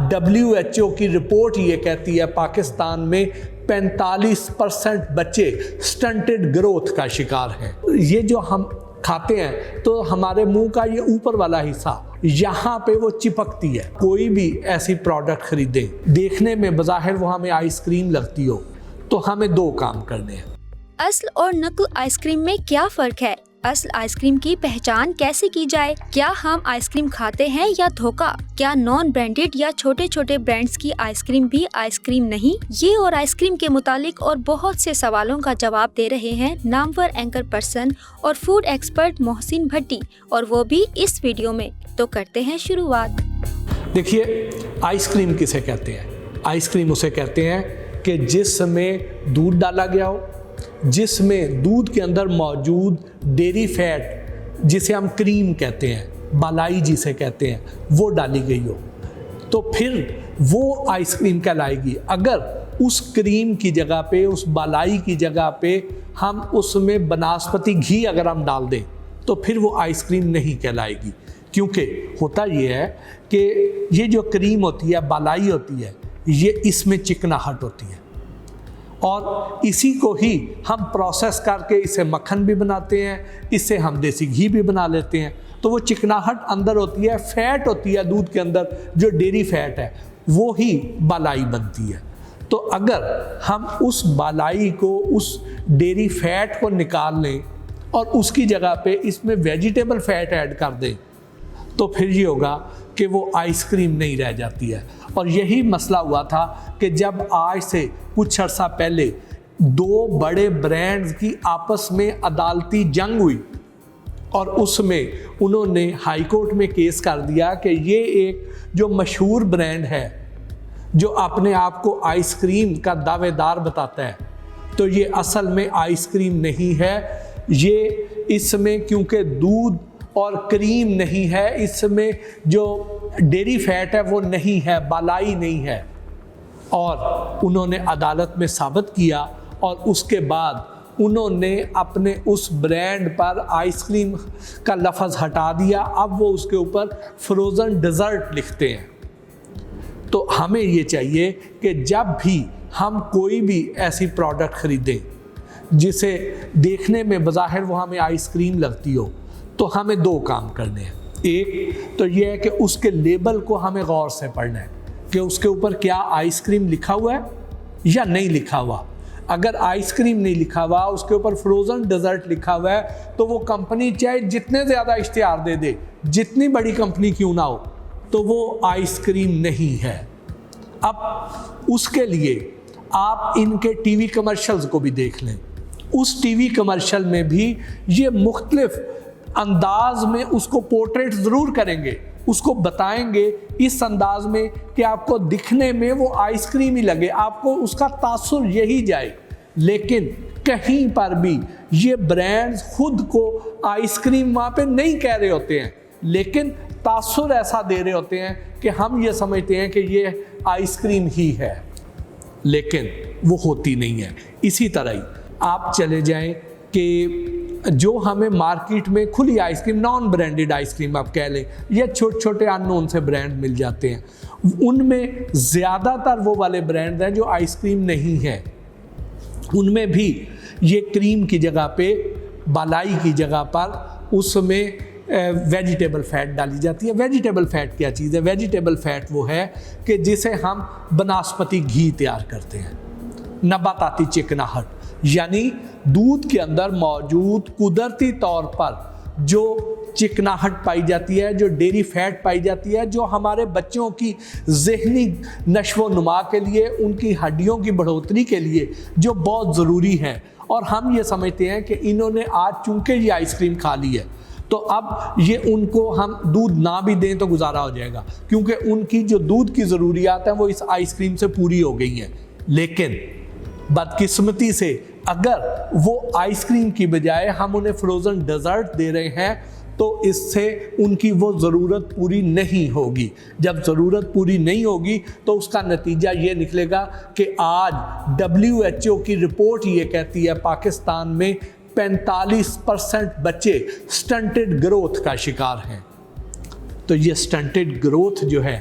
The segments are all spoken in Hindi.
WHO की रिपोर्ट ये कहती है पाकिस्तान में 45% बच्चे स्टंटेड ग्रोथ का शिकार हैं। ये जो हम खाते हैं तो हमारे मुंह का ये ऊपर वाला हिस्सा यहाँ पे वो चिपकती है। कोई भी ऐसी प्रोडक्ट खरीदें, देखने में बज़ाहिर वो हमें आइसक्रीम लगती हो, तो हमें दो काम करने हैं। अस्ल और नकल आइसक्रीम में क्या फ़र्क है? अस्ल आइसक्रीम की पहचान कैसे की जाए? क्या हम आइसक्रीम खाते हैं या धोखा? क्या नॉन ब्रांडेड या छोटे छोटे ब्रांड्स की आइसक्रीम भी आइसक्रीम नहीं? ये और आइसक्रीम के मुतालिक और बहुत से सवालों का जवाब दे रहे हैं नामवर एंकर पर्सन और फूड एक्सपर्ट मोहसिन भट्टी, और वो भी इस वीडियो में। तो करते हैं शुरुआत। देखिए, आइसक्रीम किसे कहते हैं? आइसक्रीम उसे कहते हैं कि जिसमें दूध डाला गया हो, जिसमें दूध के अंदर मौजूद डेयरी फैट, जिसे हम क्रीम कहते हैं, बालाई जिसे कहते हैं, वो डाली गई हो, तो फिर वो आइसक्रीम कहलाएगी। अगर उस क्रीम की जगह पे, उस बालाई की जगह पे हम उसमें बनास्पति घी अगर हम डाल दें तो फिर वो आइसक्रीम नहीं कहलाएगी। क्योंकि होता ये है कि ये जो क्रीम होती है, बालाई होती है, ये इसमें चिकनाहट होती है और इसी को ही हम प्रोसेस करके इसे मक्खन भी बनाते हैं, इससे हम देसी घी भी बना लेते हैं। तो वो चिकनाहट अंदर होती है, फैट होती है दूध के अंदर, जो डेयरी फैट है, वो ही बालाई बनती है। तो अगर हम उस बालाई को, उस डेयरी फैट को निकाल लें और उसकी जगह पे इसमें वेजिटेबल फैट ऐड कर दें, तो फिर ये होगा कि वो आइसक्रीम नहीं रह जाती है। और यही मसला हुआ था कि जब आज से कुछ अर्सा पहले दो बड़े ब्रांड्स की आपस में अदालती जंग हुई और उसमें उन्होंने हाई कोर्ट में केस कर दिया कि ये एक जो मशहूर ब्रांड है, जो अपने आप को आइसक्रीम का दावेदार बताता है, तो ये असल में आइसक्रीम नहीं है। ये इसमें क्योंकि दूध और क्रीम नहीं है, इसमें जो डेयरी फैट है वो नहीं है, बालाई नहीं है। और उन्होंने अदालत में साबित किया और उसके बाद उन्होंने अपने उस ब्रांड पर आइसक्रीम का लफ्ज़ हटा दिया। अब वो उसके ऊपर फ्रोज़न डेज़र्ट लिखते हैं। तो हमें ये चाहिए कि जब भी हम कोई भी ऐसी प्रोडक्ट ख़रीदें जिसे देखने में बज़ाहिर वो हमें आइसक्रीम लगती हो, तो हमें दो काम करने हैं। एक तो ये है कि उसके लेबल को हमें गौर से पढ़ना है कि उसके ऊपर क्या आइसक्रीम लिखा हुआ है या नहीं लिखा हुआ। अगर आइसक्रीम नहीं लिखा हुआ, उसके ऊपर फ्रोज़न डेज़र्ट लिखा हुआ है, तो वो कंपनी चाहे जितने ज़्यादा इश्तिहार दे दे, जितनी बड़ी कंपनी क्यों ना हो, तो वो आइसक्रीम नहीं है। अब उसके लिए आप इनके टीवी कमर्शियल्स को भी देख लें। उस टीवी कमर्शियल में भी ये मुख्तलिफ अंदाज में उसको पोर्ट्रेट ज़रूर करेंगे, उसको बताएंगे इस अंदाज में कि आपको दिखने में वो आइसक्रीम ही लगे, आपको उसका तासुर यही जाए। लेकिन कहीं पर भी ये ब्रांड्स खुद को आइसक्रीम वहाँ पे नहीं कह रहे होते हैं, लेकिन तासुर ऐसा दे रहे होते हैं कि हम ये समझते हैं कि ये आइसक्रीम ही है, लेकिन वो होती नहीं है। इसी तरह ही आप चले जाएं कि जो हमें मार्केट में खुली आइसक्रीम, नॉन ब्रांडेड आइसक्रीम आप कह लें, या छोटे छोटे अननोन से ब्रांड मिल जाते हैं, उनमें ज़्यादातर वो वाले ब्रांड हैं जो आइसक्रीम नहीं है। उनमें भी ये क्रीम की जगह पे, बालाई की जगह पर उसमें वेजिटेबल फ़ैट डाली जाती है। वेजिटेबल फ़ैट क्या चीज़ है? वेजिटेबल फ़ैट वो है कि जिसे हम बनास्पति घी तैयार करते हैं, नबाताती चिकनाहट, यानी दूध के अंदर मौजूद कुदरती तौर पर जो चिकनाहट पाई जाती है, जो डेयरी फैट पाई जाती है, जो हमारे बच्चों की ज़हनी नश्व नुमा के लिए, उनकी हड्डियों की बढ़ोतरी के लिए जो बहुत ज़रूरी है। और हम ये समझते हैं कि इन्होंने आज चूँकि ये आइसक्रीम खा ली है, तो अब ये उनको हम दूध ना भी दें तो गुजारा हो जाएगा, क्योंकि उनकी जो दूध की ज़रूरियात हैं वो इस आइसक्रीम से पूरी हो गई हैं। लेकिन बदकिस्मती से अगर वो आइसक्रीम की बजाय हम उन्हें फ्रोज़न डेज़र्ट दे रहे हैं, तो इससे उनकी वो ज़रूरत पूरी नहीं होगी। जब ज़रूरत पूरी नहीं होगी तो उसका नतीजा ये निकलेगा कि आज WHO की रिपोर्ट ये कहती है पाकिस्तान में 45% बच्चे स्टंटेड ग्रोथ का शिकार हैं। तो ये स्टंटेड ग्रोथ जो है,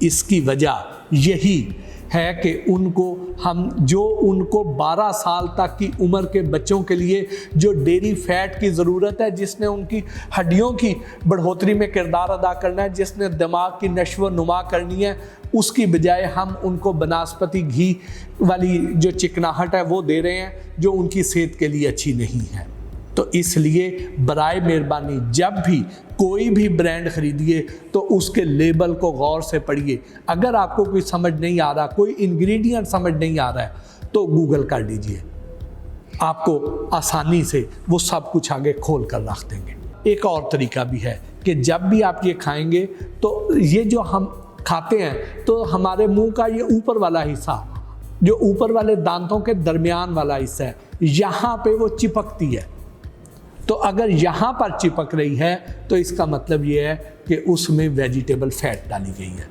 इसकी वजह यही है कि उनको 12 साल तक की उम्र के बच्चों के लिए जो डेयरी फैट की ज़रूरत है, जिसने उनकी हड्डियों की बढ़ोतरी में किरदार अदा करना है, जिसने दिमाग की नश्व नुमा करनी है, उसकी बजाय हम उनको बनास्पति घी वाली जो चिकनाहट है वो दे रहे हैं, जो उनकी सेहत के लिए अच्छी नहीं है। तो इसलिए बराए मेहरबानी जब भी कोई भी ब्रांड खरीदिए तो उसके लेबल को गौर से पढ़िए। अगर आपको कोई समझ नहीं आ रहा, कोई इंग्रेडिएंट समझ नहीं आ रहा है, तो गूगल कर लीजिए, आपको आसानी से वो सब कुछ आगे खोल कर रख देंगे। एक और तरीका भी है कि जब भी आप ये खाएंगे तो ये जो हम खाते हैं तो हमारे मुंह का ये ऊपर वाला हिस्सा, जो ऊपर वाले दांतों के दरमियान वाला हिस्सा है, यहाँ पे वो चिपकती है। तो अगर यहाँ पर चिपक रही है तो इसका मतलब ये है कि उसमें वेजिटेबल फैट डाली गई है।